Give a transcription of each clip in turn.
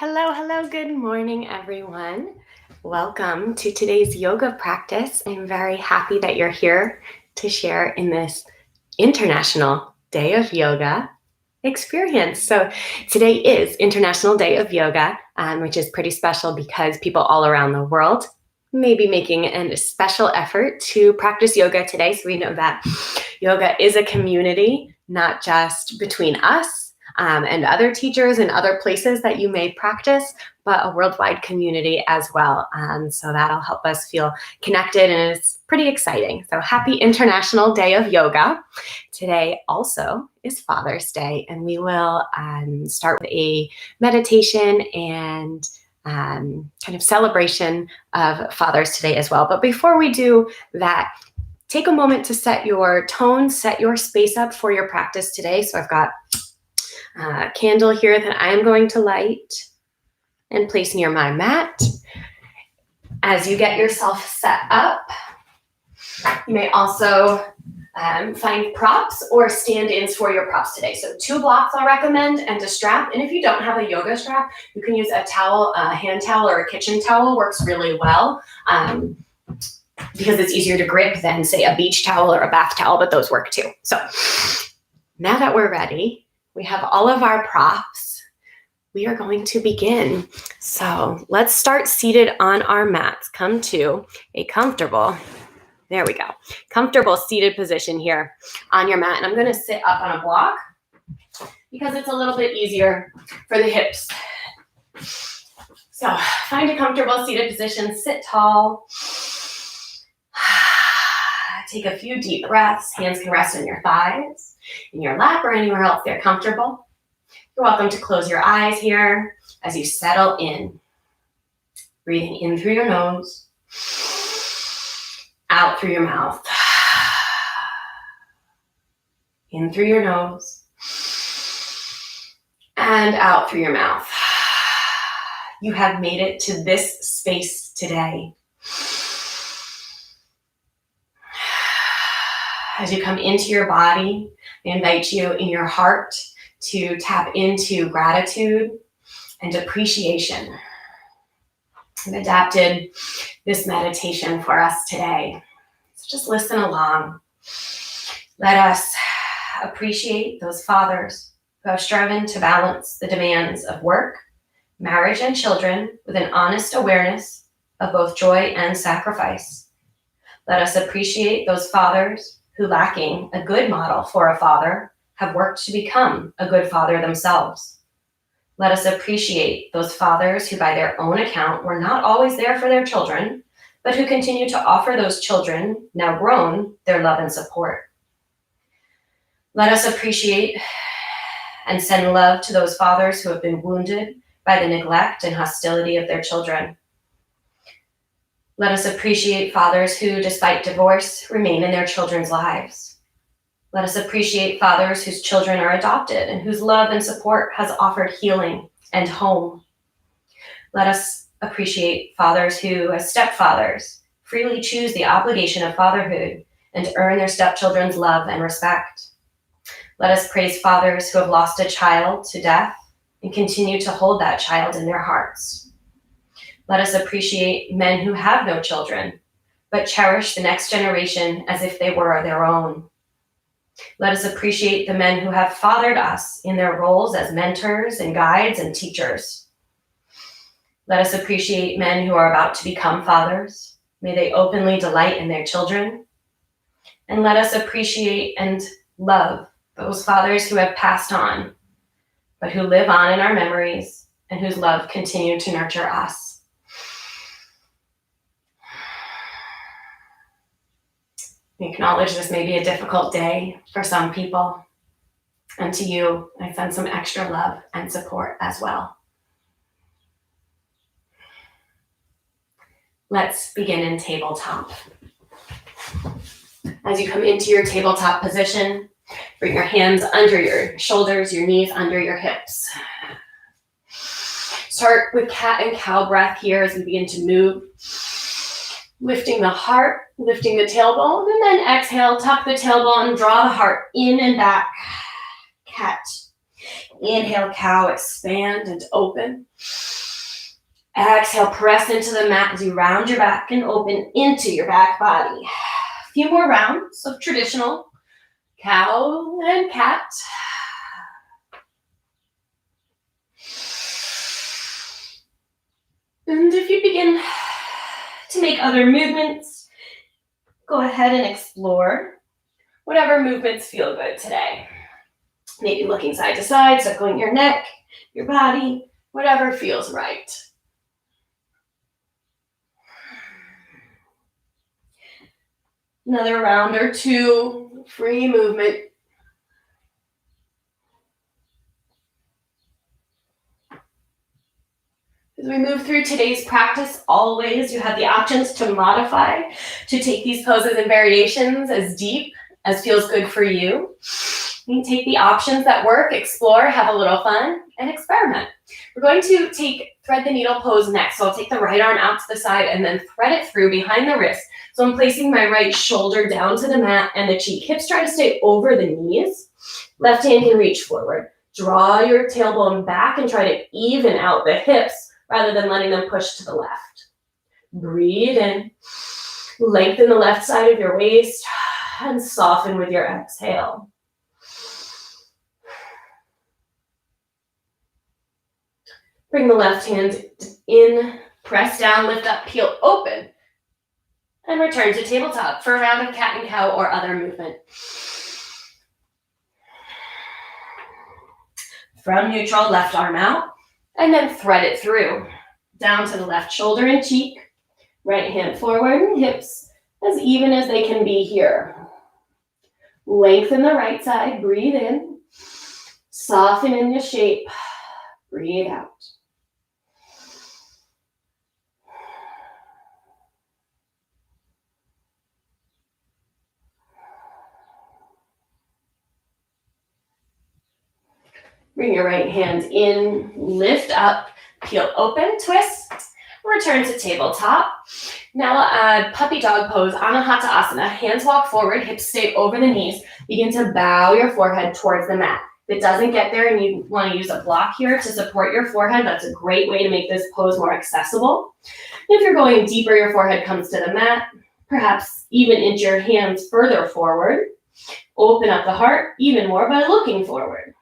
Hello, good morning, everyone. Welcome to today's yoga practice. I'm very happy that you're here to share in this International Day of Yoga experience. So today is International Day of Yoga, which is pretty special because people all around the world may be making a special effort to practice yoga today. So we know that yoga is a community, not just between us and other teachers and other places that you may practice, but a worldwide community as well. So that'll help us feel connected, and it's pretty exciting. So happy International Day of Yoga. Today also is Father's Day, and we will start with a meditation and kind of celebration of fathers today as well. But before we do that, take a moment to set your tone, set your space up for your practice today. So I've got a candle here that I am going to light and place near my mat. As you get yourself set up, you may also find props or stand-ins for your props today. So 2 blocks I'll recommend, and a strap. And if you don't have a yoga strap, you can use a towel, a hand towel or a kitchen towel. Works really well because it's easier to grip than, say, a beach towel or a bath towel, but those work too. So now that we're ready, we have all of our props. We are going to begin. So let's start seated on our mats. Come to a comfortable seated position here on your mat. And I'm going to sit up on a block because it's a little bit easier for the hips. So find a comfortable seated position, sit tall. Take a few deep breaths. Hands can rest on your thighs, in your lap, or anywhere else they're comfortable. You're welcome to close your eyes here as you settle in. Breathing in through your nose, out through your mouth. In through your nose, and out through your mouth. You have made it to this space today. As you come into your body, I invite you in your heart to tap into gratitude and appreciation. I've adapted this meditation for us today. So just listen along. Let us appreciate those fathers who have striven to balance the demands of work, marriage, and children with an honest awareness of both joy and sacrifice. Let us appreciate those fathers who, lacking a good model for a father, have worked to become a good father themselves. Let us appreciate those fathers who, by their own account, were not always there for their children, but who continue to offer those children, now grown, their love and support. Let us appreciate and send love to those fathers who have been wounded by the neglect and hostility of their children. Let us appreciate fathers who, despite divorce, remain in their children's lives. Let us appreciate fathers whose children are adopted and whose love and support has offered healing and home. Let us appreciate fathers who, as stepfathers, freely choose the obligation of fatherhood and earn their stepchildren's love and respect. Let us praise fathers who have lost a child to death and continue to hold that child in their hearts. Let us appreciate men who have no children, but cherish the next generation as if they were their own. Let us appreciate the men who have fathered us in their roles as mentors and guides and teachers. Let us appreciate men who are about to become fathers. May they openly delight in their children. And let us appreciate and love those fathers who have passed on, but who live on in our memories and whose love continue to nurture us. We acknowledge this may be a difficult day for some people, and to you, I send some extra love and support as well. Let's begin in tabletop. As you come into your tabletop position, bring your hands under your shoulders, your knees under your hips. Start with cat and cow breath here as we begin to move. Lifting the heart, lifting the tailbone, and then exhale, tuck the tailbone, draw the heart in and back. Cat. Inhale, cow, expand and open. Exhale, press into the mat as you round your back and open into your back body. A few more rounds of traditional cow and cat. And if you begin to make other movements, go ahead and explore whatever movements feel good today. Maybe looking side to side, circling your neck, your body, whatever feels right. Another round or two, free movement. As we move through today's practice, always you have the options to modify, to take these poses and variations as deep as feels good for you. You can take the options that work, explore, have a little fun, and experiment. We're going to take thread the needle pose next. So I'll take the right arm out to the side and then thread it through behind the wrist. So I'm placing my right shoulder down to the mat and the cheek. Hips try to stay over the knees. Left hand can reach forward. Draw your tailbone back and try to even out the hips rather than letting them push to the left. Breathe in. Lengthen the left side of your waist and soften with your exhale. Bring the left hand in, press down, lift up, peel open, and return to tabletop for a round of cat and cow or other movement. From neutral, left arm out, and then thread it through. Down to the left shoulder and cheek, right hand forward, hips as even as they can be here. Lengthen the right side, breathe in, soften in the shape, breathe out. Bring your right hand in, lift up, peel open, twist, return to tabletop. Now puppy dog pose, Anahata Asana. Hands walk forward, hips stay over the knees. Begin to bow your forehead towards the mat. If it doesn't get there and you want to use a block here to support your forehead, that's a great way to make this pose more accessible. If you're going deeper, your forehead comes to the mat. Perhaps even inch your hands further forward. Open up the heart even more by looking forward.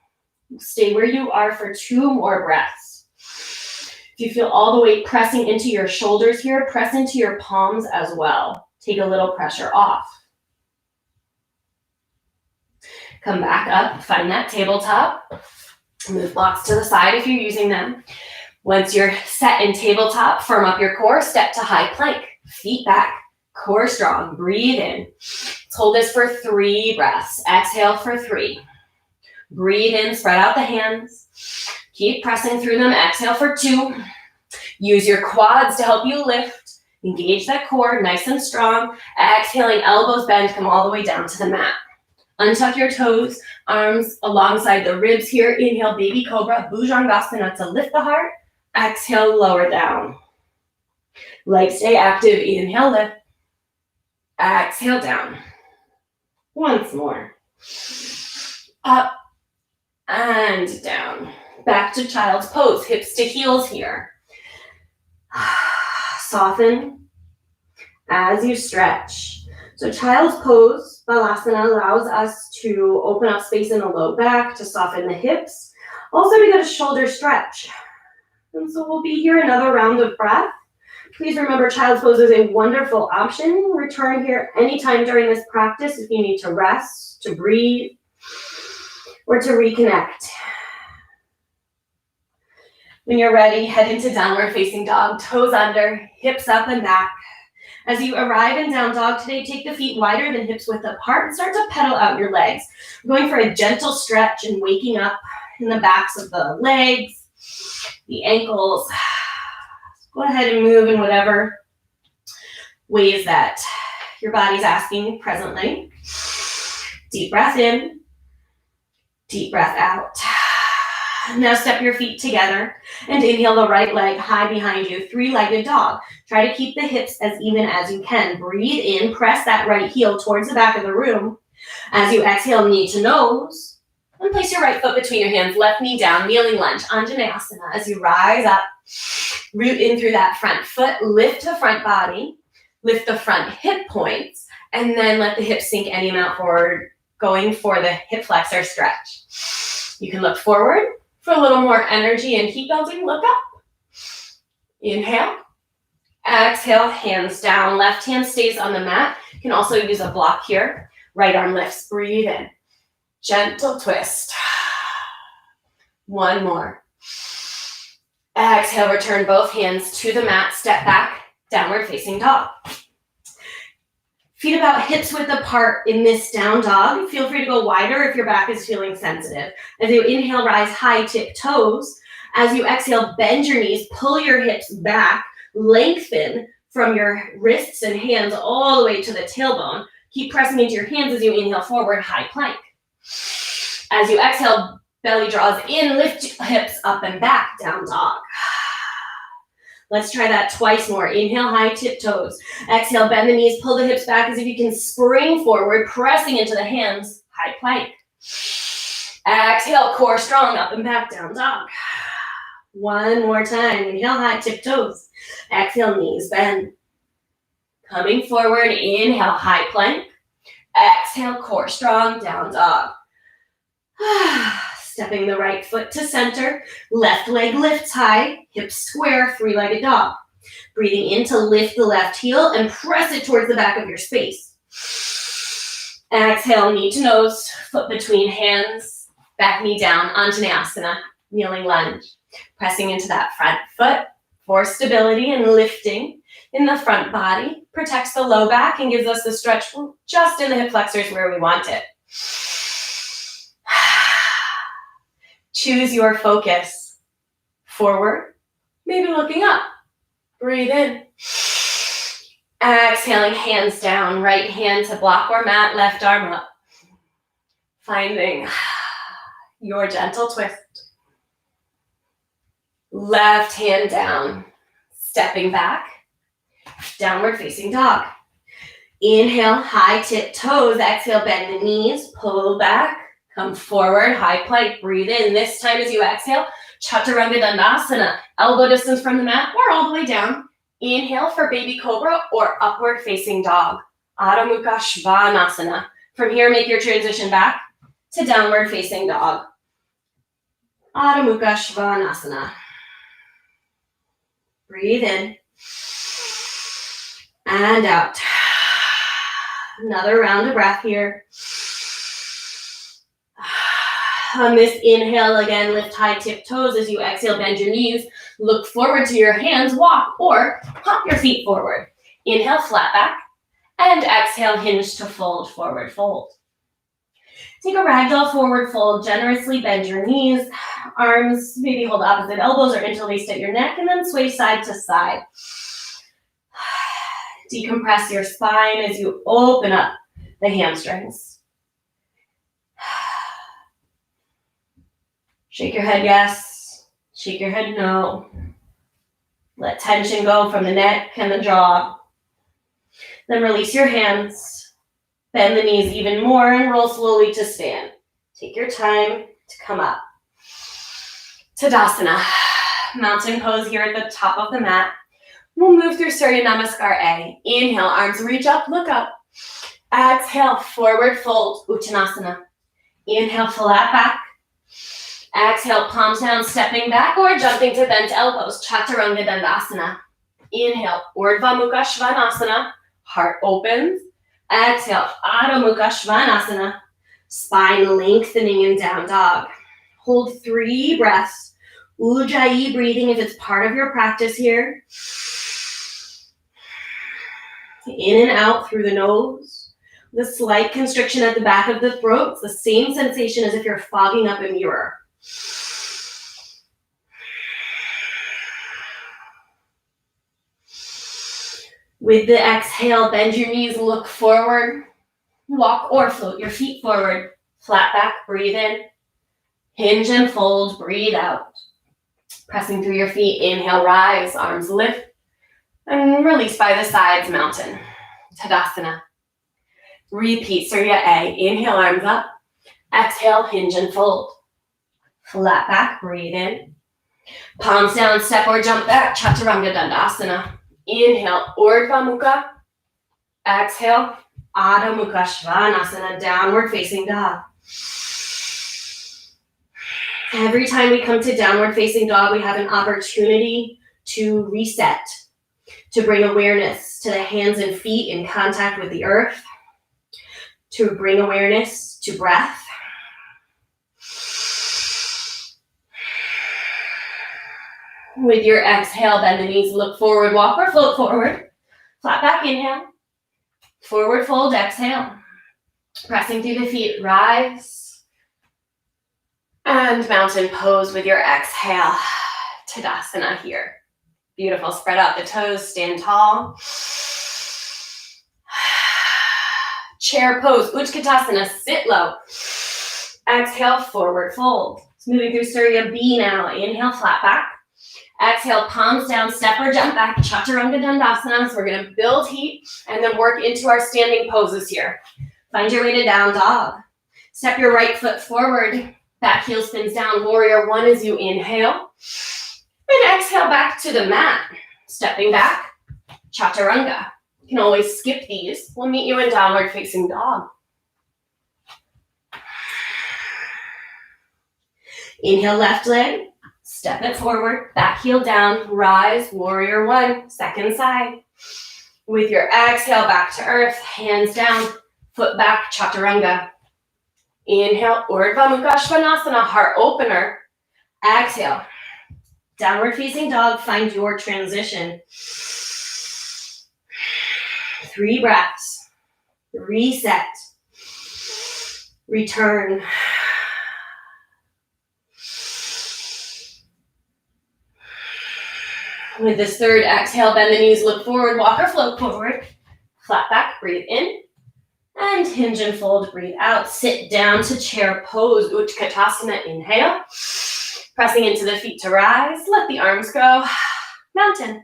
Stay where you are for 2 more breaths. If you feel all the weight pressing into your shoulders here, press into your palms as well. Take a little pressure off. Come back up, find that tabletop. Move blocks to the side if you're using them. Once you're set in tabletop, firm up your core, step to high plank. Feet back, core strong, breathe in. Let's hold this for 3 breaths. Exhale for 3. Breathe in, spread out the hands. Keep pressing through them. Exhale for 2. Use your quads to help you lift. Engage that core, nice and strong. Exhaling, elbows bend, come all the way down to the mat. Untuck your toes, arms alongside the ribs here. Inhale, baby cobra, Bhujangasana to lift the heart. Exhale, lower down. Legs stay active. Inhale, lift. Exhale, down. Once more. Up and down. Back to child's pose, hips to heels here. Soften as you stretch. So child's pose, Balasana, allows us to open up space in the low back to soften the hips. Also, we get a shoulder stretch. And so we'll be here another round of breath. Please remember child's pose is a wonderful option. Return here anytime during this practice if you need to rest, to breathe, or to reconnect. When you're ready, head into downward facing dog, toes under, hips up and back. As you arrive in down dog today, take the feet wider than hips width apart and start to pedal out your legs. We're going for a gentle stretch and waking up in the backs of the legs, the ankles. Go ahead and move in whatever ways that your body's asking presently. Deep breath in, deep breath out. Now step your feet together and inhale the right leg high behind you, 3-legged dog. Try to keep the hips as even as you can. Breathe in, press that right heel towards the back of the room. As you exhale, knee to nose. And place your right foot between your hands, left knee down, kneeling lunge, Anjaneyasana. As you rise up, root in through that front foot, lift the front body, lift the front hip points, and then let the hips sink any amount forward, going for the hip flexor stretch. You can look forward for a little more energy and keep building. Look up. Inhale. Exhale, hands down. Left hand stays on the mat. You can also use a block here. Right arm lifts. Breathe in. Gentle twist. One more. Exhale, return both hands to the mat. Step back, downward facing dog. Feet about hips width apart in this down dog. Feel free to go wider if your back is feeling sensitive. As you inhale, rise high, tip toes. As you exhale, bend your knees, pull your hips back, lengthen from your wrists and hands all the way to the tailbone. Keep pressing into your hands as you inhale forward, high plank. As you exhale, belly draws in, lift hips up and back, down dog. Let's try that twice more. Inhale, high tip toes. Exhale, bend the knees, pull the hips back as if you can spring forward, pressing into the hands, high plank. Exhale, core strong, up and back, down dog. One more time. Inhale, high tip toes. Exhale, knees bend. Coming forward, inhale, high plank. Exhale, core strong, down dog. Stepping the right foot to center, left leg lifts high, hips square, three-legged dog. Breathing in to lift the left heel and press it towards the back of your space. Exhale, knee to nose, foot between hands, back knee down, Anjaneyasana, kneeling lunge. Pressing into that front foot for stability and lifting in the front body. Protects the low back and gives us the stretch just in the hip flexors where we want it. Choose your focus. Forward, maybe looking up. Breathe in. Exhaling, hands down, right hand to block or mat, left arm up. Finding your gentle twist. Left hand down, stepping back, downward facing dog. Inhale, high tip toes. Exhale, bend the knees, pull back. Come forward, high plank, breathe in. This time as you exhale, Chaturanga Dandasana, elbow distance from the mat or all the way down. Inhale for baby cobra or upward facing dog. Adho Mukha Svanasana. From here, make your transition back to downward facing dog. Adho Mukha Svanasana. Breathe in and out. Another round of breath here. On this inhale, again, lift high tip toes. As you exhale, bend your knees. Look forward to your hands, walk, or hop your feet forward. Inhale, flat back. And exhale, hinge to fold, forward fold. Take a ragdoll forward fold. Generously bend your knees. Arms maybe hold opposite elbows or interlaced at your neck, and then sway side to side. Decompress your spine as you open up the hamstrings. Shake your head yes, shake your head no. Let tension go from the neck and the jaw. Then release your hands, bend the knees even more and roll slowly to stand. Take your time to come up. Tadasana, mountain pose here at the top of the mat. We'll move through Surya Namaskar A. Inhale, arms reach up, look up. Exhale, forward fold, Uttanasana. Inhale, flat back. Exhale, palms down, stepping back or jumping to bent elbows, Chaturanga Dandasana. Inhale, Urdhva Mukha Svanasana, heart opens. Exhale, Adho Mukha Svanasana, spine lengthening in down dog. Hold 3 breaths. Ujjayi breathing if it's part of your practice here. In and out through the nose. The slight constriction at the back of the throat. It's the same sensation as if you're fogging up a mirror. With the exhale, bend your knees, look forward. Walk or float your feet forward. Flat back, breathe in. Hinge and fold, breathe out. Pressing through your feet, inhale, rise, arms lift. And release by the sides, mountain. Tadasana. Repeat Surya A. Inhale, arms up. Exhale, hinge and fold. Flat back, breathe in. Palms down, step or jump back, Chaturanga Dandasana. Inhale, Urdhva Mukha. Exhale, Adho Mukha Svanasana, downward facing dog. Every time we come to downward facing dog, we have an opportunity to reset, to bring awareness to the hands and feet in contact with the earth, to bring awareness to breath. With your exhale, bend the knees, look forward, walk or float forward. Flat back, inhale. Forward fold, exhale. Pressing through the feet, rise. And mountain pose with your exhale. Tadasana here. Beautiful, spread out the toes, stand tall. Chair pose, Utkatasana, sit low. Exhale, forward fold. It's moving through Surya B now. Inhale, flat back. Exhale, palms down, step or jump back, Chaturanga Dandasana. So we're gonna build heat and then work into our standing poses here. Find your way to down dog. Step your right foot forward, back heel spins down, warrior one as you inhale. And exhale back to the mat. Stepping back, Chaturanga. You can always skip these. We'll meet you in downward facing dog. Inhale, left leg. Step it forward, back heel down, rise, warrior one, second side. With your exhale, back to earth, hands down, foot back, Chaturanga. Inhale, Urdhva Mukha Svanasana, heart opener. Exhale, downward facing dog, find your transition. 3 breaths, reset, return. With this third exhale, bend the knees, look forward, walk or float forward. Flat back, breathe in. And hinge and fold, breathe out. Sit down to chair pose, Utkatasana, inhale. Pressing into the feet to rise. Let the arms go. Mountain.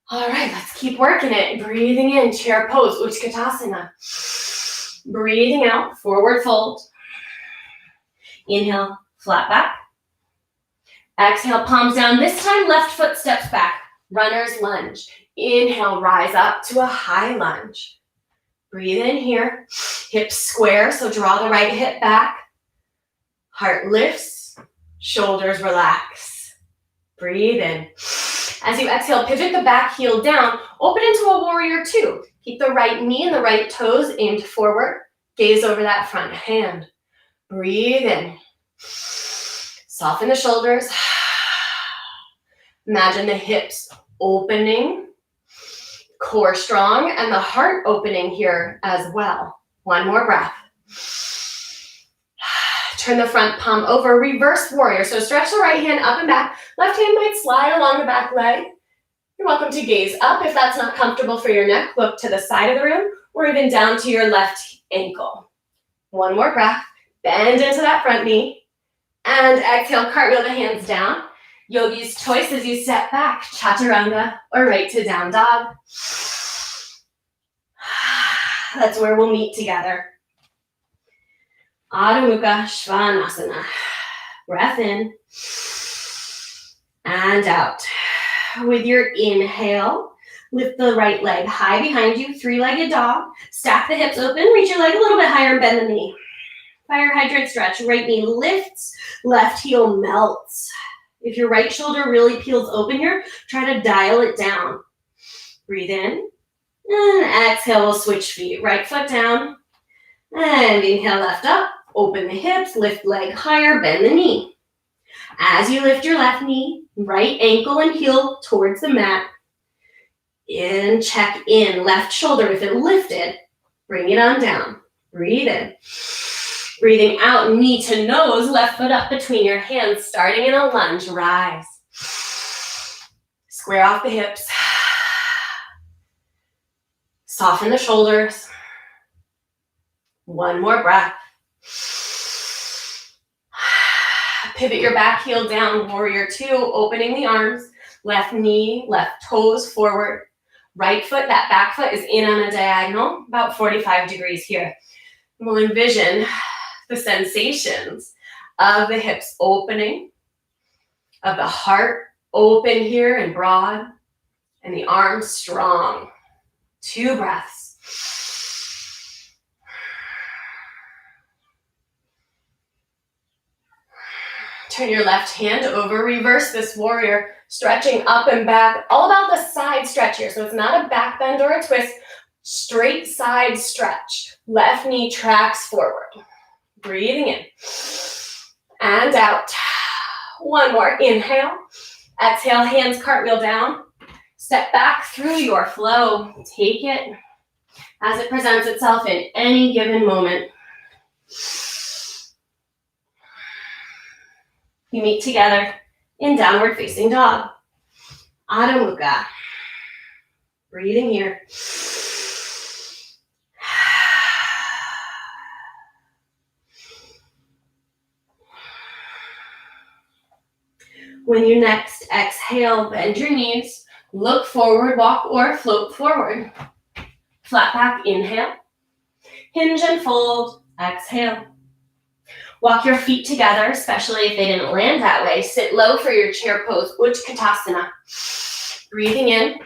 All right, let's keep working it. Breathing in, chair pose, Utkatasana. Breathing out, forward fold. Inhale, flat back. Exhale, palms down. This time, left foot steps back. Runner's lunge. Inhale, rise up to a high lunge. Breathe in here. Hips square, so draw the right hip back. Heart lifts. Shoulders relax. Breathe in. As you exhale, pivot the back heel down. Open into a warrior two. Keep the right knee and the right toes aimed forward. Gaze over that front hand. Breathe in. Soften the shoulders. Imagine the hips opening, core strong, and the heart opening here as well. One more breath. Turn the front palm over, reverse warrior. So stretch the right hand up and back. Left hand might slide along the back leg. You're welcome to gaze up if that's not comfortable for your neck. Look to the side of the room or even down to your left ankle. One more breath. Bend into that front knee. And exhale, cartwheel the hands down. Yogi's choice as you step back, Chaturanga or right to down dog. That's where we'll meet together. Adho Mukha Svanasana. Breath in and out. With your inhale, lift the right leg high behind you, 3-legged dog. Stack the hips open, reach your leg a little bit higher and bend the knee. Fire hydrant stretch, right knee lifts, left heel melts. If your right shoulder really peels open here, try to dial it down. Breathe in, and exhale, we'll switch feet. Right foot down, and inhale, left up. Open the hips, lift leg higher, bend the knee. As you lift your left knee, right ankle and heel towards the mat. In, check in, left shoulder. If it lifted, bring it on down. Breathe in. Breathing out, knee to nose, left foot up between your hands, starting in a lunge, rise. Square off the hips. Soften the shoulders. One more breath. Pivot your back heel down, warrior two, opening the arms, left knee, left toes forward. Right foot, that back foot is in on a diagonal, about 45 degrees here. We'll envision the sensations of the hips opening, of the heart open here and broad, and the arms strong. 2 breaths. Turn your left hand over, reverse this warrior, stretching up and back, all about the side stretch here. So it's not a back bend or a twist, straight side stretch. Left knee tracks forward. Breathing in and out. One more, inhale. Exhale, hands cartwheel down. Step back through your flow. Take it as it presents itself in any given moment. You meet together in downward facing dog. Adho Mukha. Breathing here. When you next exhale, bend your knees, look forward, walk or float forward. Flat back, inhale. Hinge and fold, exhale. Walk your feet together, especially if they didn't land that way. Sit low for your chair pose, Utkatasana. Breathing in,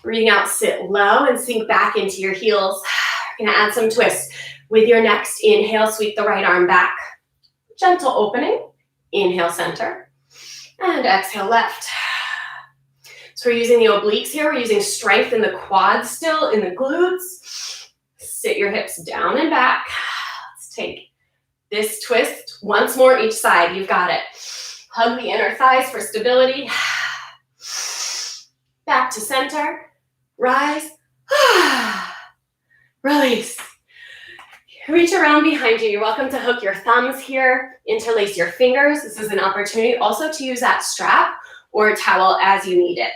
breathing out, sit low and sink back into your heels. You're gonna add some twists. With your next inhale, sweep the right arm back. Gentle opening, inhale center, and exhale left. So we're using the obliques here. We're using strength in the quads still, in the glutes. Sit your hips down and back. Let's take this twist once more each side. You've got it. Hug the inner thighs for stability. Back to center. Rise. Release. Reach around behind you. You're welcome to hook your thumbs here. Interlace your fingers. This is an opportunity also to use that strap or a towel as you need it.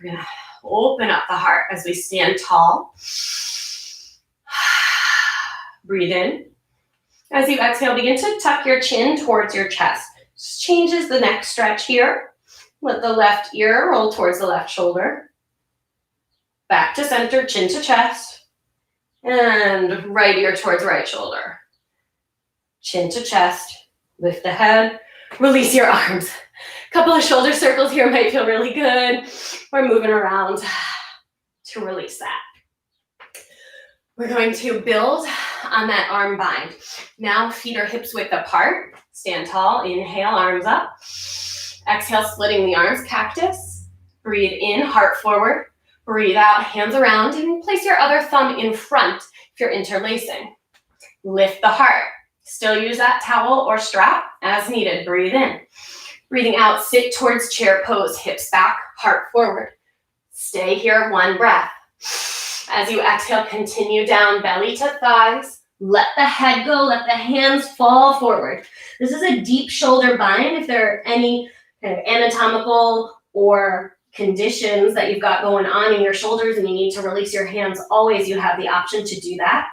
We're going to open up the heart as we stand tall. Breathe in. As you exhale, begin to tuck your chin towards your chest. Just changes the neck stretch here. Let the left ear roll towards the left shoulder. Back to center, chin to chest. And right ear towards right shoulder. Chin to chest. Lift the head. Release your arms. A couple of shoulder circles here might feel really good. We're moving around to release that. We're going to build on that arm bind. Now feet are hips width apart. Stand tall, inhale, arms up. Exhale, splitting the arms, cactus. Breathe in, heart forward. Breathe out, hands around, and place your other thumb in front if you're interlacing. Lift the heart. Still use that towel or strap as needed. Breathe in. Breathing out, sit towards chair pose, hips back, heart forward. Stay here, one breath. As you exhale, continue down, belly to thighs. Let the head go, let the hands fall forward. This is a deep shoulder bind. If there are any kind of anatomical or conditions that you've got going on in your shoulders and you need to release your hands, always you have the option to do that.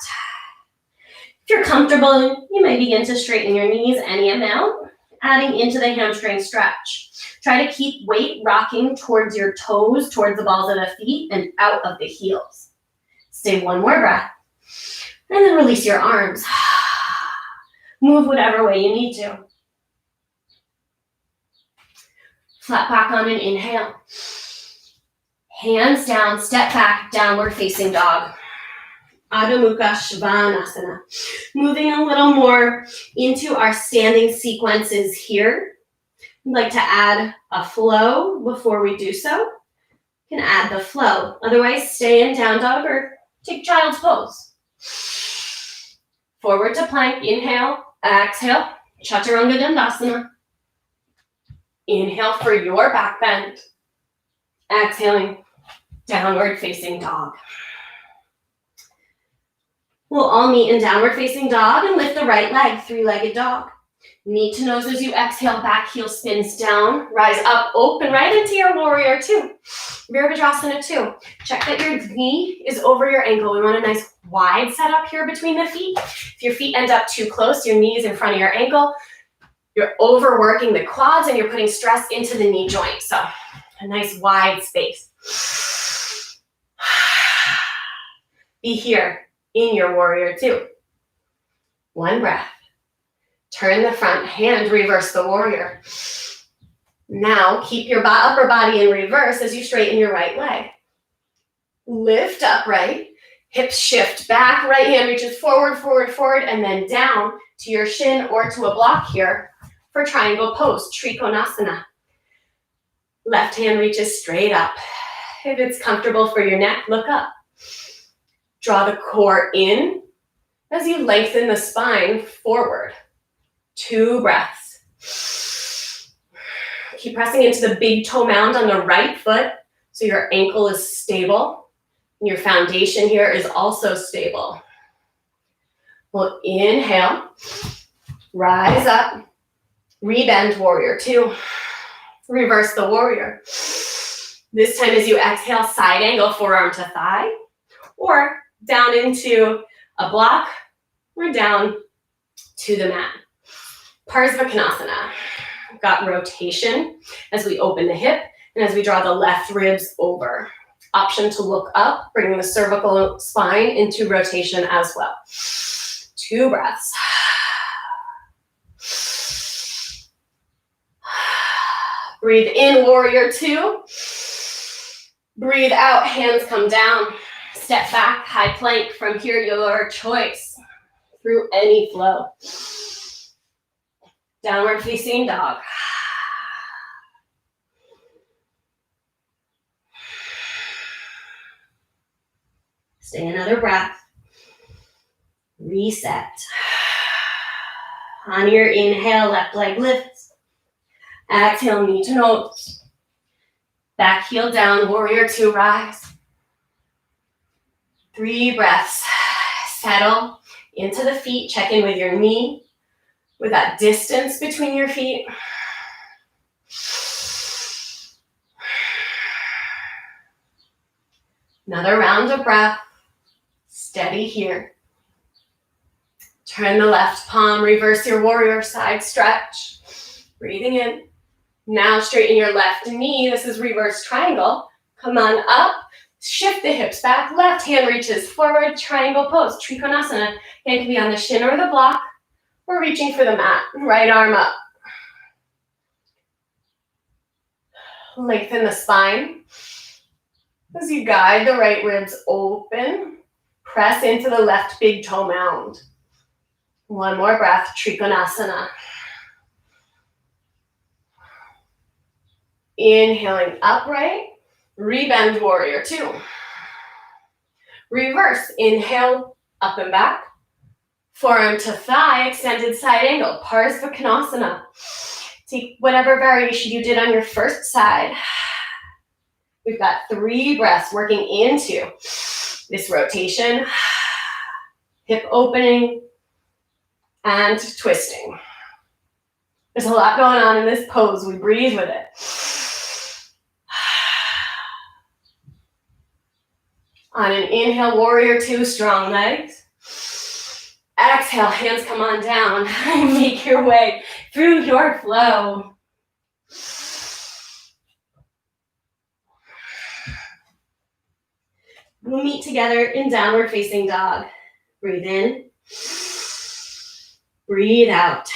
If you're comfortable, you may begin to straighten your knees any amount, adding into the hamstring stretch. Try to keep weight rocking towards your toes, towards the balls of the feet, and out of the heels. Stay one more breath. And then release your arms. Move whatever way you need to. Flat back on an inhale. Hands down, step back, downward facing dog. Adho Mukha Svanasana. Moving a little more into our standing sequences here. I'd like to add a flow before we do so. You can add the flow. Otherwise, stay in down dog or take child's pose. Forward to plank, inhale, exhale, Chaturanga Dandasana. Inhale for your back bend. Exhaling, downward facing dog. We'll all meet in downward facing dog and lift the right leg, three-legged dog. Knee to nose as you exhale, back heel spins down, rise up, open right into your warrior two. Virabhadrasana 2. Check that your knee is over your ankle. We want a nice wide setup here between the feet. If your feet end up too close, your knee is in front of your ankle, you're overworking the quads and you're putting stress into the knee joint. So a nice wide space. Be here in your warrior two. One breath. Turn the front hand, reverse the warrior. Now keep your upper body in reverse as you straighten your right leg. Lift upright, hips shift back, right hand reaches forward, forward, forward, and then down to your shin or to a block here for triangle pose, Trikonasana. Left hand reaches straight up. If it's comfortable for your neck, look up. Draw the core in as you lengthen the spine forward. 2 breaths. Keep pressing into the big toe mound on the right foot so your ankle is stable. And your foundation here is also stable. We'll inhale, rise up, rebend, warrior 2. Reverse the warrior. This time as you exhale, side angle, forearm to thigh, or down into a block, or down to the mat. Parsvakonasana. We've got rotation as we open the hip and as we draw the left ribs over. Option to look up, bringing the cervical spine into rotation as well. 2 breaths. Breathe in, warrior 2. Breathe out, hands come down. Step back, high plank. From here, your choice through any flow. Downward facing dog. Stay another breath. Reset. On your inhale, left leg lifts. Exhale, knee to nose. Back heel down, warrior 2, rise. 3 breaths. Settle into the feet. Check in with your knee, with that distance between your feet. Another round of breath. Steady here. Turn the left palm, reverse your warrior, side stretch. Breathing in. Now straighten your left knee. This is reverse triangle. Come on up. Shift the hips back. Left hand reaches forward. Triangle pose. Trikonasana. Hand can be on the shin or the block. Or reaching for the mat. Right arm up. Lengthen the spine. As you guide the right ribs open. Press into the left big toe mound. One more breath. Trikonasana. Inhaling upright, rebend, warrior 2. Reverse, inhale, up and back. Forearm to thigh, extended side angle, Parsvakonasana. Take whatever variation you did on your first side. We've got 3 breaths working into this rotation. Hip opening and twisting. There's a lot going on in this pose. We breathe with it. On an inhale, warrior 2, strong legs. Exhale, hands come on down. Make your way through your flow. We'll meet together in downward facing dog. Breathe in. Breathe out.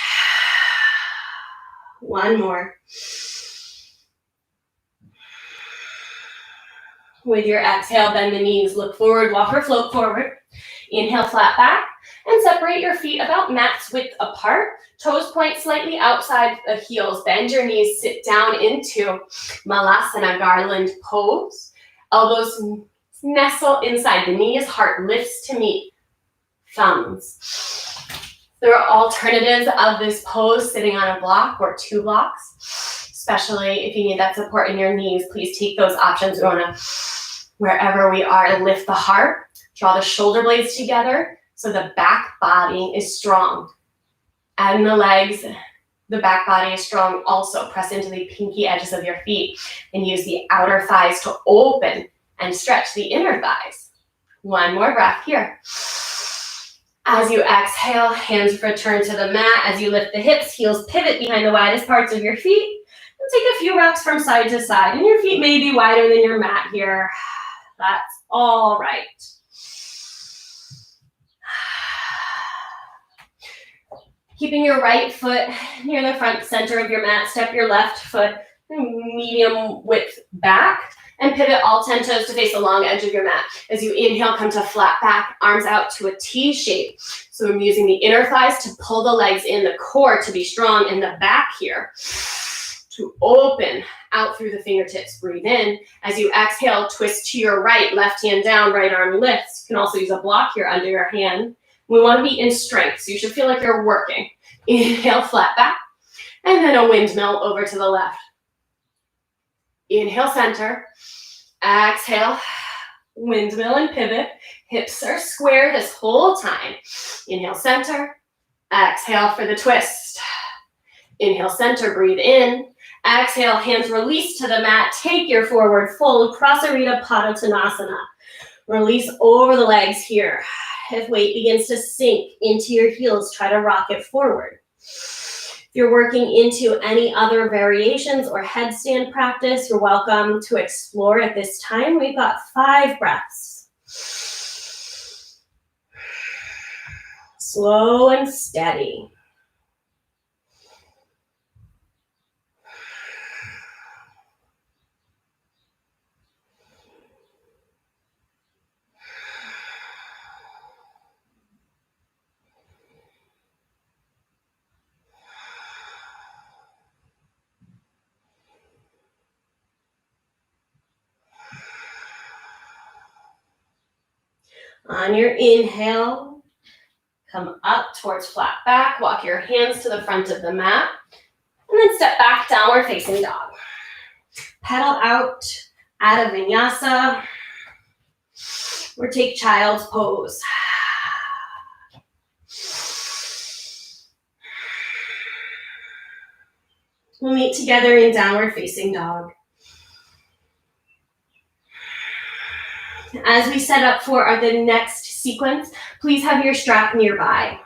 One more. With your exhale, bend the knees, look forward, walk or float forward. Inhale, flat back, and separate your feet about mat's width apart. Toes point slightly outside the heels. Bend your knees, sit down into Malasana, garland pose. Elbows nestle inside the knees, heart lifts to meet thumbs. There are alternatives of this pose, sitting on a block or 2 blocks. Especially if you need that support in your knees, please take those options. We want to, wherever we are, lift the heart, draw the shoulder blades together so the back body is strong. And the legs, the back body is strong also. Press into the pinky edges of your feet and use the outer thighs to open and stretch the inner thighs. One more breath here. As you exhale, hands return to the mat. As you lift the hips, heels pivot behind the widest parts of your feet. And take a few rocks from side to side. And your feet may be wider than your mat here. That's all right. Keeping your right foot near the front center of your mat, step your left foot medium width back, and pivot all 10 toes to face the long edge of your mat. As you inhale, come to flat back, arms out to a T shape. So I'm using the inner thighs to pull the legs in, the core to be strong, and the back here to open out through the fingertips. Breathe in. As you exhale, twist to your right, left hand down, right arm lifts. You can also use a block here under your hand. We want to be in strength, so you should feel like you're working. Inhale, flat back, and then a windmill over to the left. Inhale, center. Exhale, windmill and pivot. Hips are square this whole time. Inhale, center. Exhale for the twist. Inhale, center, breathe in. Exhale, hands release to the mat. Take your forward fold, Prasarita Padottanasana. Release over the legs here. If weight begins to sink into your heels, try to rock it forward. If you're working into any other variations or headstand practice, you're welcome to explore at this time. We've got 5 breaths. Slow and steady. On your inhale, come up towards flat back, walk your hands to the front of the mat, and then step back, downward facing dog. Pedal out, out of Vinyasa, or take child's pose. We'll meet together in downward facing dog. As we set up for the next sequence, please have your strap nearby.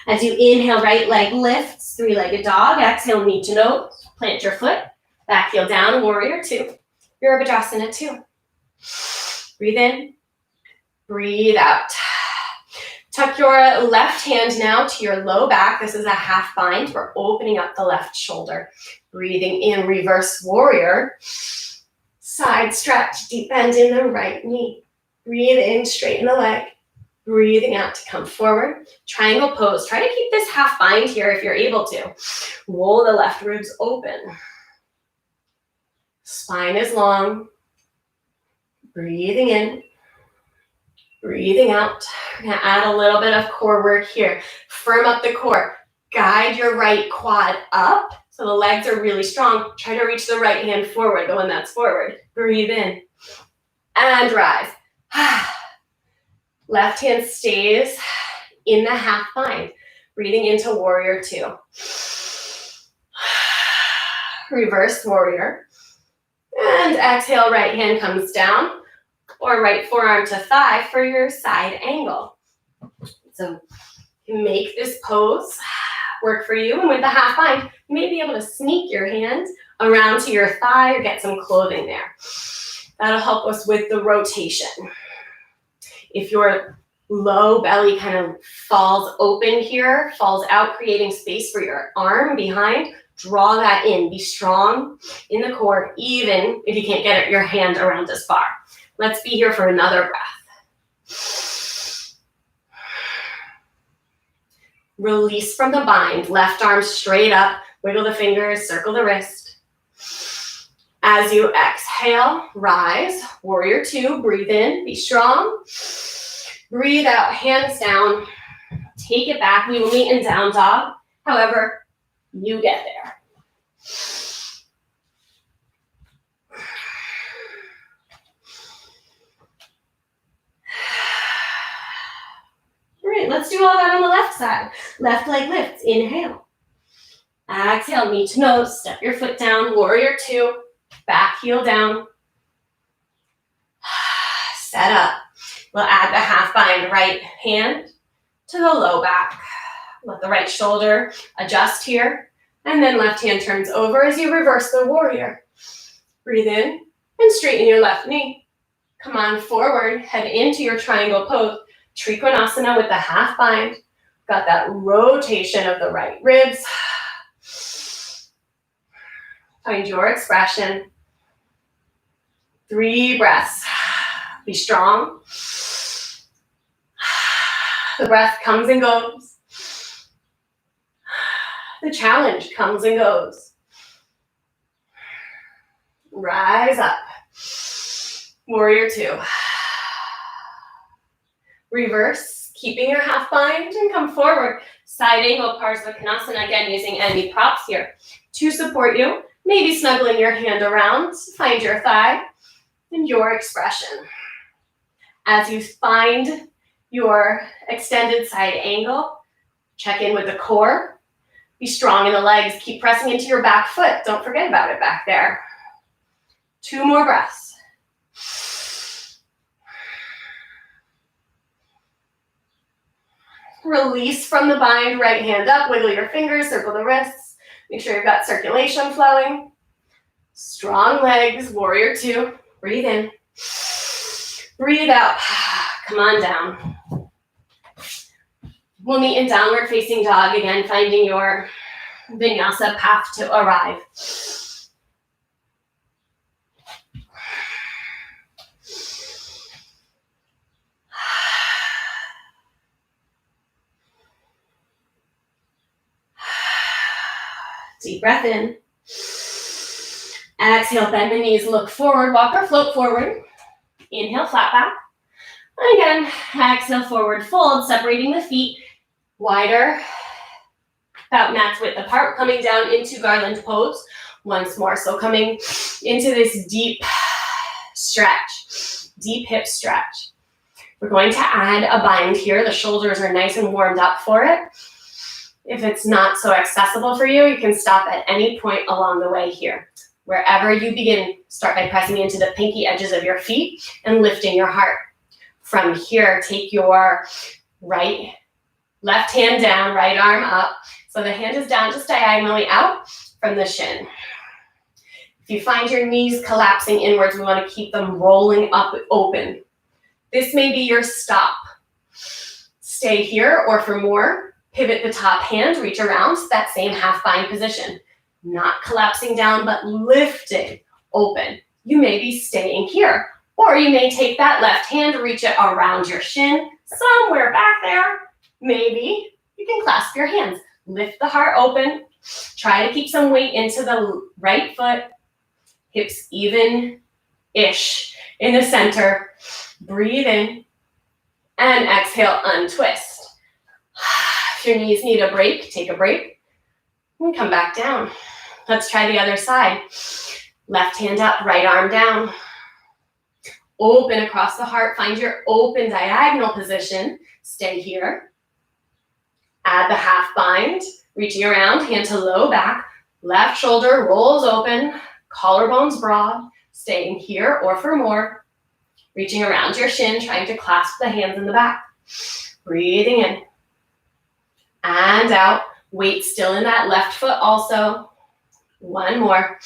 As you inhale, right leg lifts, 3-legged dog. Exhale, knee to nose, plant your foot, back heel down, warrior 2. Virabhadrasana 2. Breathe in, breathe out. Tuck your left hand now to your low back. This is a half bind. We're opening up the left shoulder. Breathing in, reverse warrior. Side stretch, deep bend in the right knee. Breathe in, straighten the leg. Breathing out to come forward. Triangle pose. Try to keep this half bind here if you're able to. Roll the left ribs open. Spine is long. Breathing in. Breathing out. We're going to add a little bit of core work here. Firm up the core. Guide your right quad up. So the legs are really strong. Try to reach the right hand forward, the one that's forward. Breathe in and rise. Left hand stays in the half bind. Breathing into warrior 2. Reverse warrior. And exhale, right hand comes down, or right forearm to thigh for your side angle. So make this pose work for you. And with the half bind, you may be able to sneak your hands around to your thigh or get some clothing there. That'll help us with the rotation. If your low belly kind of falls open here, falls out, creating space for your arm behind, draw that in. Be strong in the core, even if you can't get your hand around as far. Let's be here for another breath. Release from the bind. Left arm straight up. Wiggle the fingers, circle the wrist. As you exhale, rise. Warrior 2, breathe in, be strong. Breathe out, hands down. Take it back. We will meet in down dog. However, you get there. All right, let's do all that on the left side. Left leg lifts, inhale. Exhale, knee to nose, step your foot down, warrior 2, back heel down. Set up. We'll add the half bind, right hand to the low back. Let the right shoulder adjust here, and then left hand turns over as you reverse the warrior. Breathe in and straighten your left knee. Come on forward, head into your triangle pose. Trikonasana with the half bind. Got that rotation of the right ribs. Find your expression. 3 breaths. Be strong. The breath comes and goes. The challenge comes and goes. Rise up. Warrior 2. Reverse, keeping your half bind and come forward. Side angle Parsvakonasana, again using any props here to support you. Maybe snuggling your hand around, find your thigh and your expression. As you find your extended side angle, check in with the core. Be strong in the legs. Keep pressing into your back foot. Don't forget about it back there. 2 more breaths. Release from the bind, right hand up, wiggle your fingers, circle the wrists. Make sure you've got circulation flowing. Strong legs, warrior 2. Breathe in. Breathe out. Come on down. We'll meet in downward facing dog again, finding your vinyasa path to arrive. Deep breath in. Exhale, bend the knees, look forward, walk or float forward. Inhale, flat back. And again, exhale, forward fold, separating the feet wider, about mat's width apart, coming down into garland pose once more. So coming into this deep stretch, deep hip stretch. We're going to add a bind here. The shoulders are nice and warmed up for it. If it's not so accessible for you, you can stop at any point along the way here. Wherever you begin, start by pressing into the pinky edges of your feet and lifting your heart. From here, take your left hand down, right arm up. So the hand is down just diagonally out from the shin. If you find your knees collapsing inwards, we want to keep them rolling up open. This may be your stop. Stay here, or for more, pivot the top hand, reach around to that same half bind position. Not collapsing down, but lifting open. You may be staying here, or you may take that left hand, reach it around your shin, somewhere back there. Maybe you can clasp your hands. Lift the heart open. Try to keep some weight into the right foot. Hips even-ish in the center. Breathe in and exhale, untwist. If your knees need a break, take a break and come back down. Let's try the other side. Left hand up, right arm down. Open across the heart. Find your open diagonal position. Stay here. Add the half bind. Reaching around, hand to low back. Left shoulder rolls open. Collarbones broad. Staying here, or for more. Reaching around your shin, trying to clasp the hands in the back. Breathing in. And out. Weight still in that left foot also. 1 more.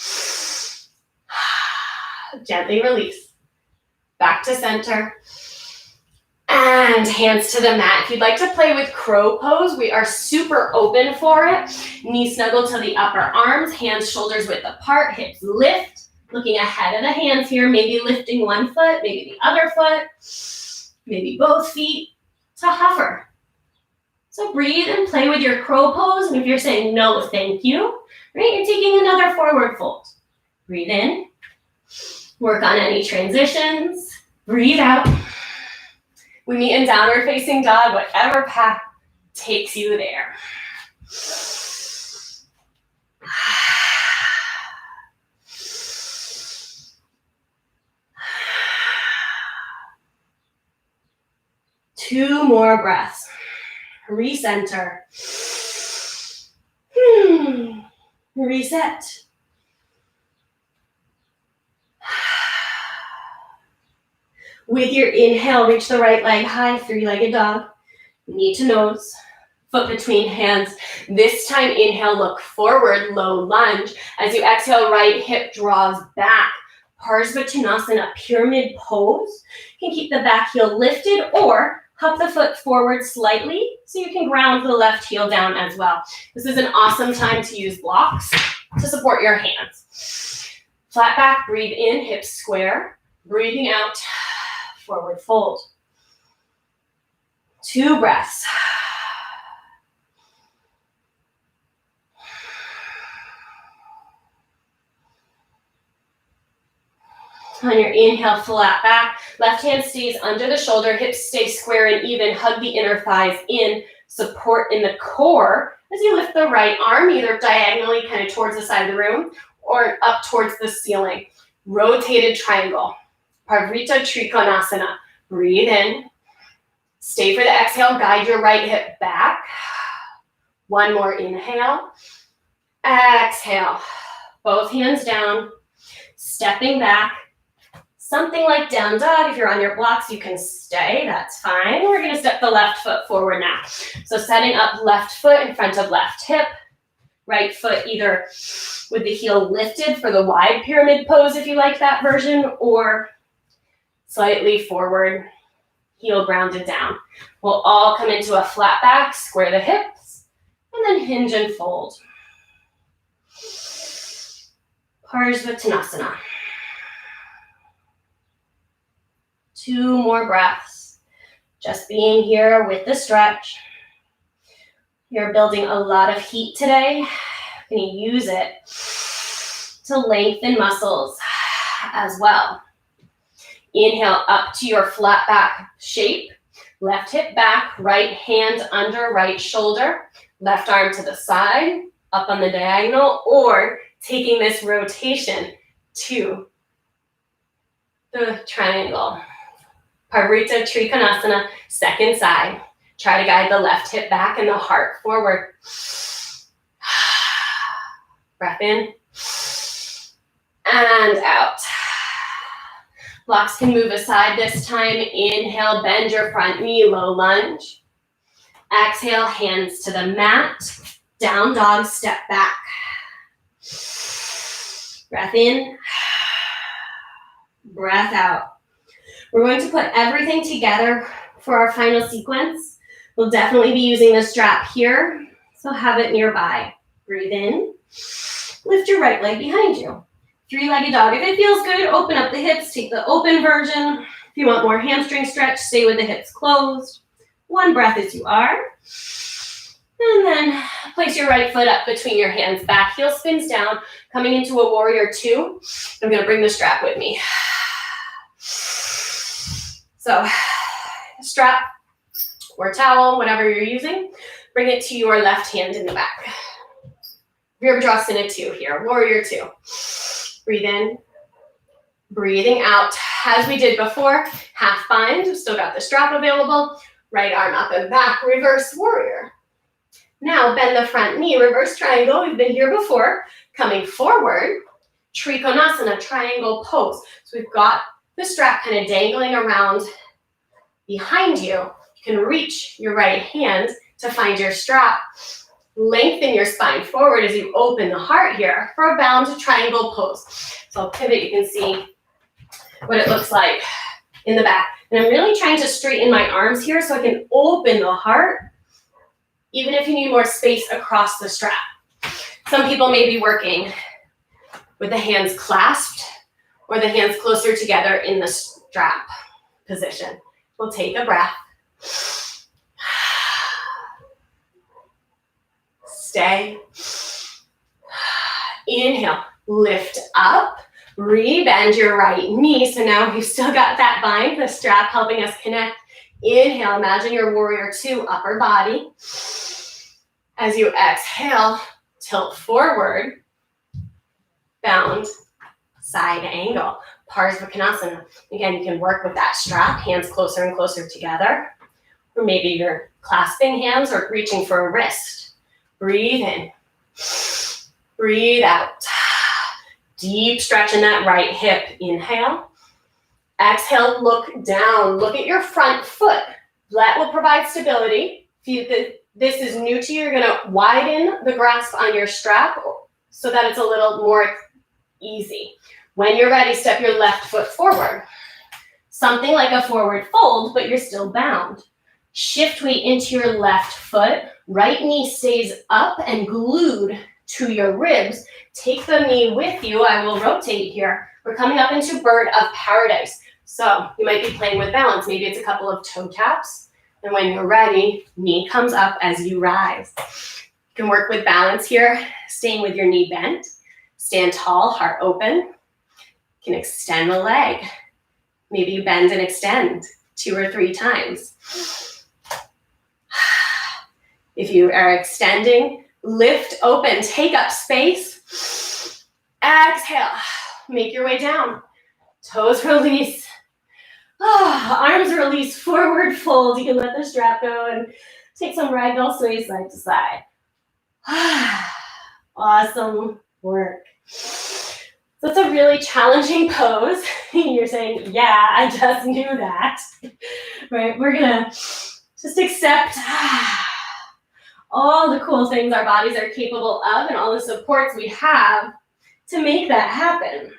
Gently release. Back to center. And hands to the mat. If you'd like to play with crow pose, we are super open for it. Knees snuggle to the upper arms, hands shoulders width apart, hips lift. Looking ahead of the hands here, maybe lifting one foot, maybe the other foot, maybe both feet to hover. So breathe and play with your crow pose. And if you're saying no, thank you, right? You're taking another forward fold. Breathe in. Work on any transitions. Breathe out. We meet in downward facing dog, whatever path takes you there. Two more breaths. Recenter. Reset. With your inhale, reach the right leg high, 3-legged dog. Knee to nose, foot between hands. This time, inhale, look forward, low lunge. As you exhale, right hip draws back. Parsvakonasana, pyramid pose. You can keep the back heel lifted or Hop the foot forward slightly so you can ground the left heel down as well. This is an awesome time to use blocks to support your hands. Flat back, breathe in, hips square. Breathing out, forward fold. 2 breaths. On your inhale, flat back. Left hand stays under the shoulder, hips stay square and even. Hug the inner thighs in, support in the core as you lift the right arm, either diagonally kind of towards the side of the room or up towards the ceiling. Rotated triangle. Parvrita Trikonasana. Breathe in. Stay for the exhale. Guide your right hip back. One more inhale. Exhale. Both hands down. Stepping back. Something like down dog. If you're on your blocks, you can stay. That's fine. We're going to step the left foot forward now. So setting up left foot in front of left hip. Right foot either with the heel lifted for the wide pyramid pose if you like that version, or slightly forward, heel grounded down. We'll all come into a flat back, square the hips, and then hinge and fold. Parsvottanasana. 2 more breaths. Just being here with the stretch. You're building a lot of heat today. You're going to use it to lengthen muscles as well. Inhale up to your flat back shape. Left hip back, right hand under right shoulder. Left arm to the side, up on the diagonal, or taking this rotation to the triangle. Parvrita Trikonasana, second side. Try to guide the left hip back and the heart forward. Breath in and out. Blocks can move aside this time. Inhale, bend your front knee, low lunge. Exhale, hands to the mat. Down dog, step back. Breath in. Breath out. We're going to put everything together for our final sequence. We'll definitely be using the strap here, so have it nearby. Breathe in. Lift your right leg behind you. 3-legged dog. If it feels good, open up the hips. Take the open version. If you want more hamstring stretch, stay with the hips closed. 1 breath as you are. And then place your right foot up between your hands. Back heel spins down, coming into a warrior 2. I'm going to bring the strap with me. So strap or towel, whatever you're using, bring it to your left hand in the back. Virabhadrasana 2 here, warrior 2. Breathe in, breathing out. As we did before, half bind, we've still got the strap available. Right arm up and back, reverse warrior. Now bend the front knee, reverse triangle. We've been here before. Coming forward, Trikonasana, triangle pose. So we've got the strap kind of dangling around behind you. You can reach your right hand to find your strap. Lengthen your spine forward as you open the heart here for a bound triangle pose. So I'll pivot, you can see what it looks like in the back. And I'm really trying to straighten my arms here so I can open the heart, even if you need more space across the strap. Some people may be working with the hands clasped or the hands closer together in the strap position. We'll take a breath. Stay. Inhale, lift up, rebend your right knee. So now we've still got that bind, the strap helping us connect. Inhale, imagine your warrior 2 upper body. As you exhale, tilt forward, bound, side angle. Parsvottanasana. Again, you can work with that strap, hands closer and closer together. Or maybe you're clasping hands or reaching for a wrist. Breathe in. Breathe out. Deep stretch in that right hip. Inhale. Exhale, look down. Look at your front foot. That will provide stability. If this is new to you, you're going to widen the grasp on your strap so that it's a little more easy. When you're ready, step your left foot forward. Something like a forward fold, but you're still bound. Shift weight into your left foot. Right knee stays up and glued to your ribs. Take the knee with you. I will rotate here. We're coming up into bird of paradise. So you might be playing with balance. Maybe it's a couple of toe taps. And when you're ready, knee comes up as you rise. You can work with balance here, staying with your knee bent. Stand tall, heart open. You can extend the leg. Maybe you bend and extend 2 or 3 times. If you are extending, lift open, take up space. Exhale, make your way down. Toes release. Arms release, forward fold. You can let the strap go and take some ragdoll sway side to side. Awesome work. So it's a really challenging pose. You're saying, yeah, I just knew that. Right? We're gonna just accept all the cool things our bodies are capable of and all the supports we have to make that happen.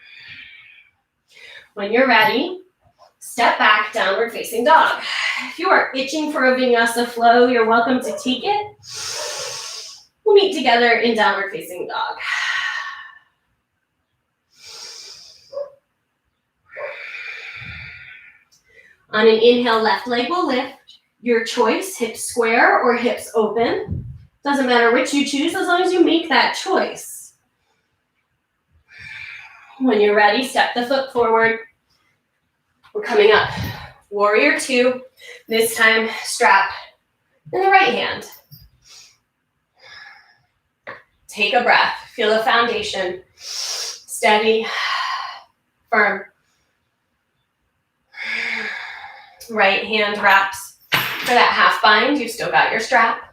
When you're ready, step back, downward facing dog. If you are itching for a Vinyasa flow, you're welcome to take it. We'll meet together in downward facing dog. On an inhale, left leg will lift. Your choice, hips square or hips open. Doesn't matter which you choose as long as you make that choice. When you're ready, step the foot forward. We're coming up. Warrior 2. This time, strap in the right hand. Take a breath. Feel the foundation. Steady, firm. Right hand wraps for that half bind. You've still got your strap.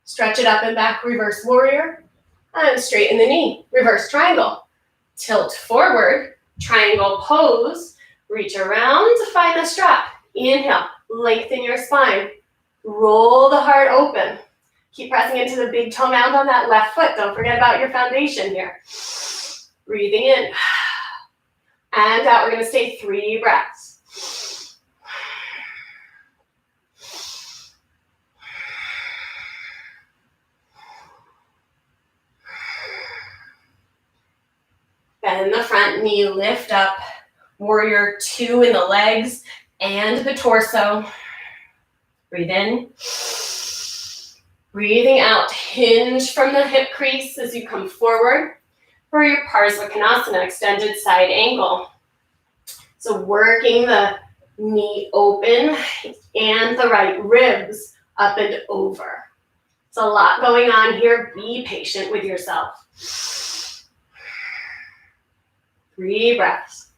Stretch it up and back, reverse warrior. And straighten the knee, reverse triangle. Tilt forward, triangle pose. Reach around to find the strap. Inhale, lengthen your spine. Roll the heart open. Keep pressing into the big toe mound on that left foot. Don't forget about your foundation here. Breathing in. And out, we're gonna stay 3 breaths. Bend the front knee, lift up. Warrior 2 in the legs and the torso. Breathe in. Breathing out. Hinge from the hip crease as you come forward for your Parsvakonasana, extended side angle. So working the knee open and the right ribs up and over. It's a lot going on here. Be patient with yourself. 3 breaths.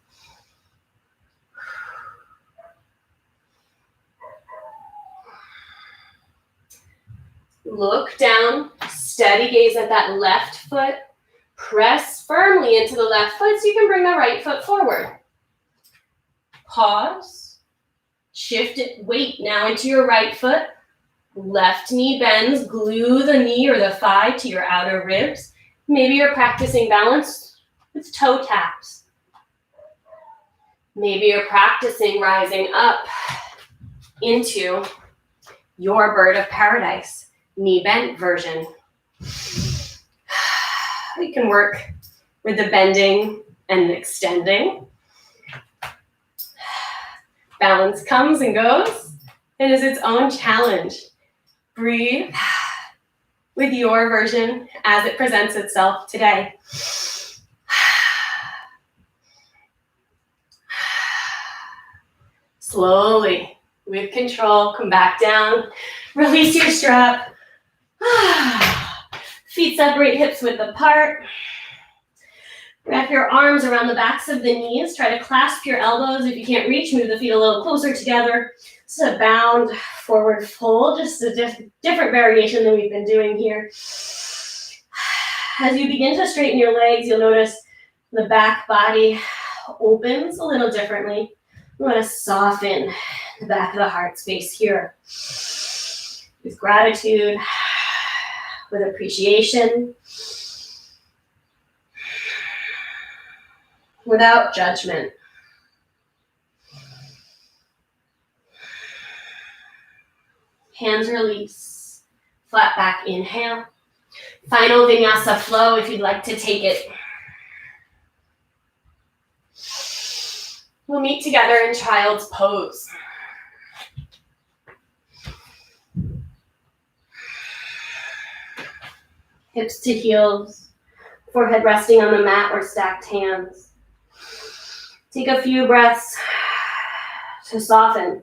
Look down, steady gaze at that left foot. Press firmly into the left foot so you can bring the right foot forward. Pause. Shift weight now into your right foot. Left knee bends. Glue the knee or the thigh to your outer ribs. Maybe you're practicing balance with toe taps. Maybe you're practicing rising up into your bird of paradise, knee bent version. We can work with the bending and extending. Balance comes and goes. It is its own challenge. Breathe with your version as it presents itself today. Slowly, with control, come back down. Release your strap. Feet separate, hips width apart. Wrap your arms around the backs of the knees. Try to clasp your elbows. If you can't reach, move the feet a little closer together. So bound, forward fold, just a different variation than we've been doing here. As you begin to straighten your legs, you'll notice the back body opens a little differently. We want to soften the back of the heart space here. With gratitude, with appreciation, without judgment. Hands release. Flat back inhale. Final vinyasa flow if you'd like to take it. We'll meet together in child's pose. Hips to heels, forehead resting on the mat or stacked hands. Take a few breaths to soften.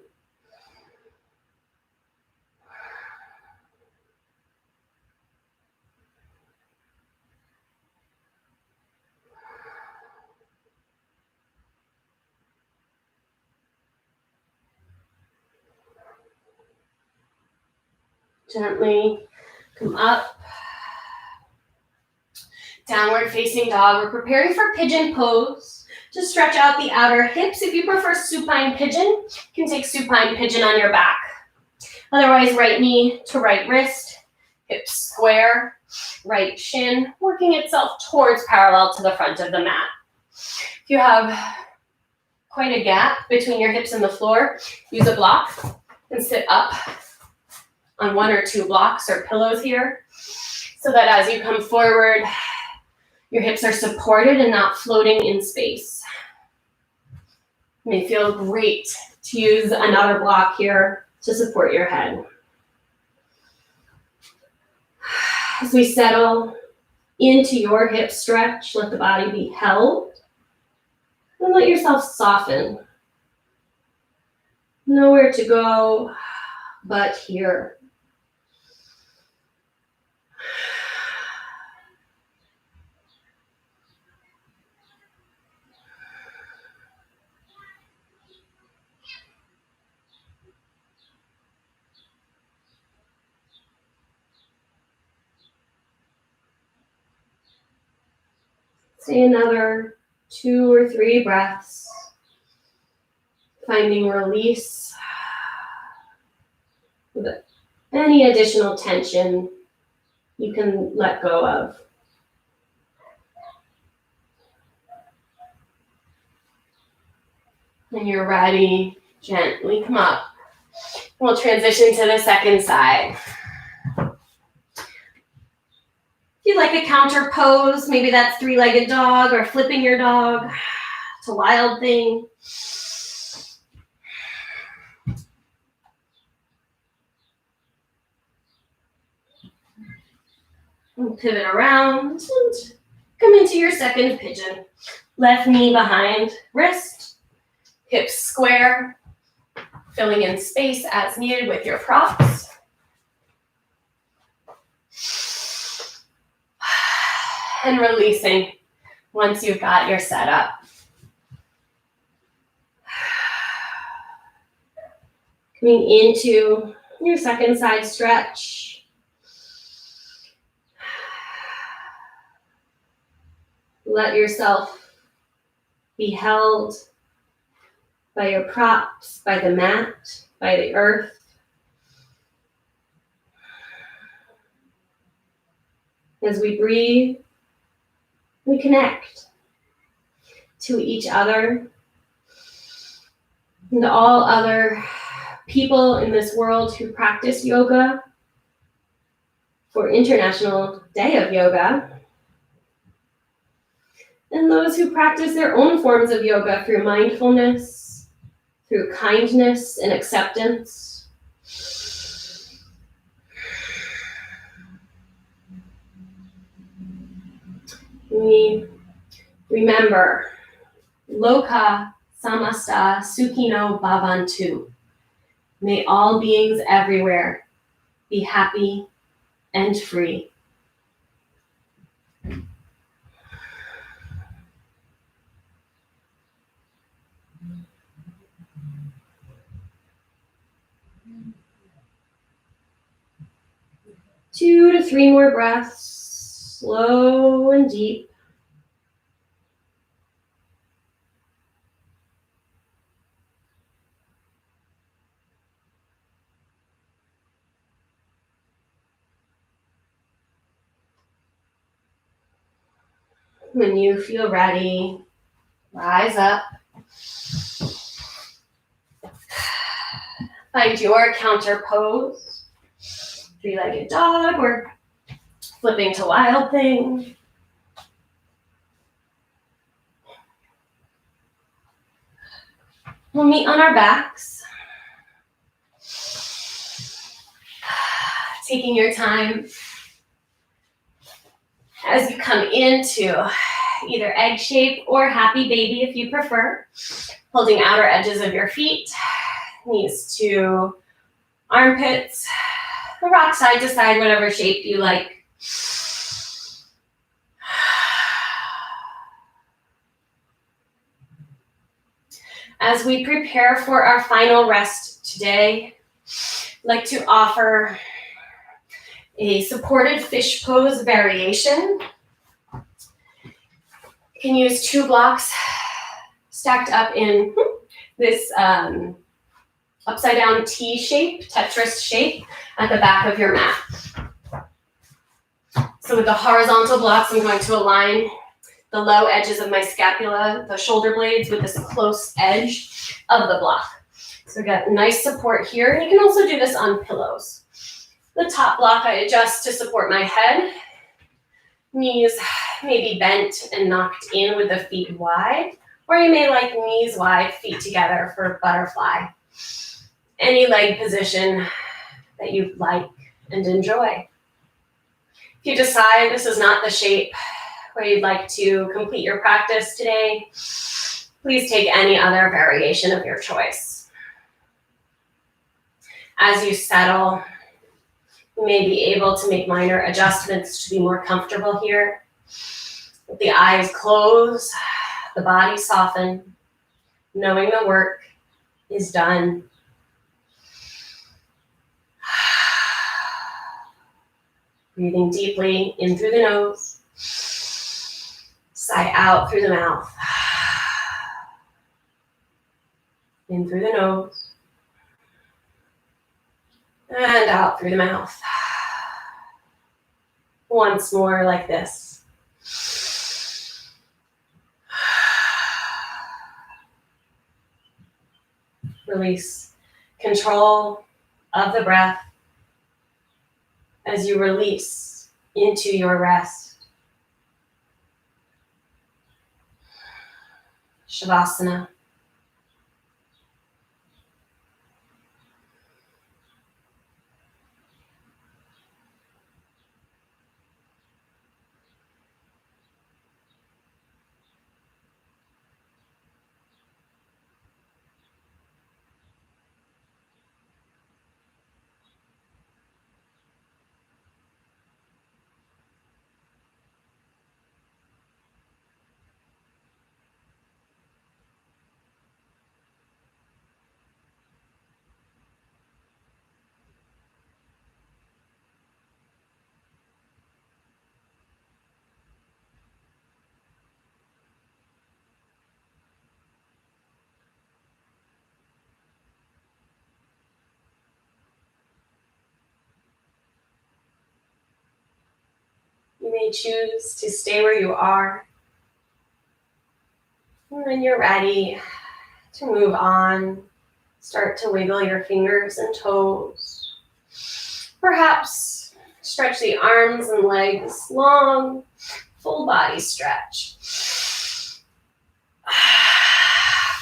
Gently come up. Downward facing dog. We're preparing for pigeon pose. Just stretch out the outer hips. If you prefer supine pigeon, you can take supine pigeon on your back. Otherwise, right knee to right wrist, hips square, right shin, working itself towards parallel to the front of the mat. If you have quite a gap between your hips and the floor, use a block and sit up on one or two blocks or pillows here, so that as you come forward, your hips are supported and not floating in space. It may feel great to use another block here to support your head. As we settle into your hip stretch, let the body be held, and let yourself soften. Nowhere to go but here. Say another 2 or 3 breaths, finding release with any additional tension you can let go of. When you're ready, gently come up. We'll transition to the second side. If you'd like a counter pose, maybe that's three-legged dog or flipping your dog. It's a wild thing. And pivot around and come into your second pigeon. Left knee behind wrist, hips square, filling in space as needed with your props. And releasing once you've got your setup. Coming into your second side stretch. Let yourself be held by your props, by the mat, by the earth. As we breathe, we connect to each other and all other people in this world who practice yoga for International Day of Yoga, and those who practice their own forms of yoga through mindfulness, through kindness and acceptance. We remember, Loka Samasta Sukhino Bhavantu. May all beings everywhere be happy and free. Two to three more breaths, slow and deep. When you feel ready, rise up. Find your counter pose. Three-legged dog or flipping to wild thing. We'll meet on our backs. Taking your time as you come into either egg shape or happy baby if you prefer. Holding outer edges of your feet, knees to armpits, rock side to side, whatever shape you like. As we prepare for our final rest today, I'd like to offer a supported fish pose variation. You can use 2 blocks stacked up in this upside down T shape, Tetris shape at the back of your mat. So with the horizontal blocks, I'm going to align the low edges of my scapula, the shoulder blades, with this close edge of the block. So we got nice support here. You can also do this on pillows. The top block I adjust to support my head. Knees may be bent and knocked in with the feet wide, or you may like knees wide, feet together for butterfly. Any leg position that you like and enjoy. If you decide this is not the shape where you'd like to complete your practice today, please take any other variation of your choice. As you settle, you may be able to make minor adjustments to be more comfortable here. With the eyes closed, the body soften, knowing the work is done. Breathing deeply in through the nose, sigh out through the mouth. In through the nose, and out through the mouth. Once more like this. Release control of the breath as you release into your rest. Shavasana. You may choose to stay where you are. And when you're ready to move on, start to wiggle your fingers and toes. Perhaps stretch the arms and legs long, full body stretch.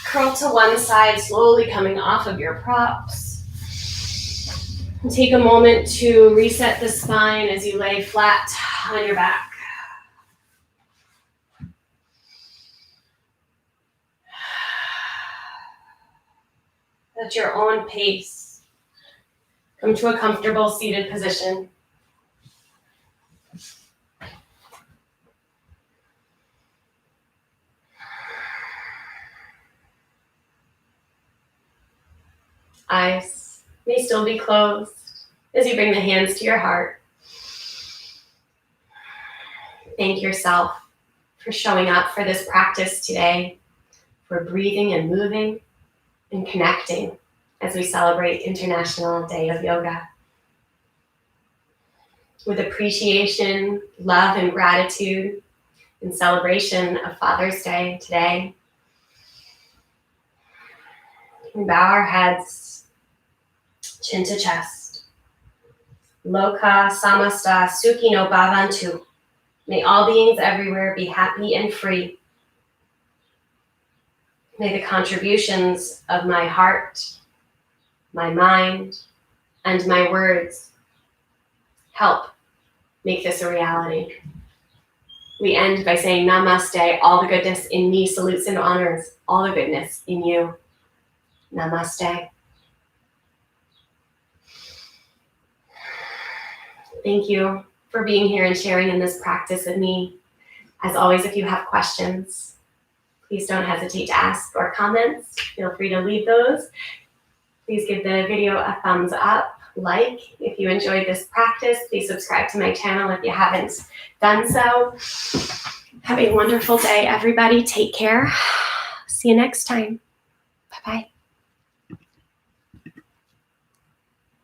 Curl to one side, slowly coming off of your props. And take a moment to reset the spine as you lay flat on your back. At your own pace, come to a comfortable seated position. Eyes may still be closed as you bring the hands to your heart. Thank yourself for showing up for this practice today, for breathing and moving and connecting as we celebrate International Day of Yoga. With appreciation, love, and gratitude in celebration of Father's Day today, we bow our heads, chin to chest. Loka samasta sukhi no bhavantu. May all beings everywhere be happy and free. May the contributions of my heart, my mind, and my words help make this a reality. We end by saying namaste. All the goodness in me salutes and honors all the goodness in you. Namaste. Thank you for being here and sharing in this practice with me. As always, if you have questions, please don't hesitate to ask or comments. Feel free to leave those. Please give the video a thumbs up, like if you enjoyed this practice. Please subscribe to my channel if you haven't done so. Have a wonderful day, everybody. Take care. See you next time. Bye-bye.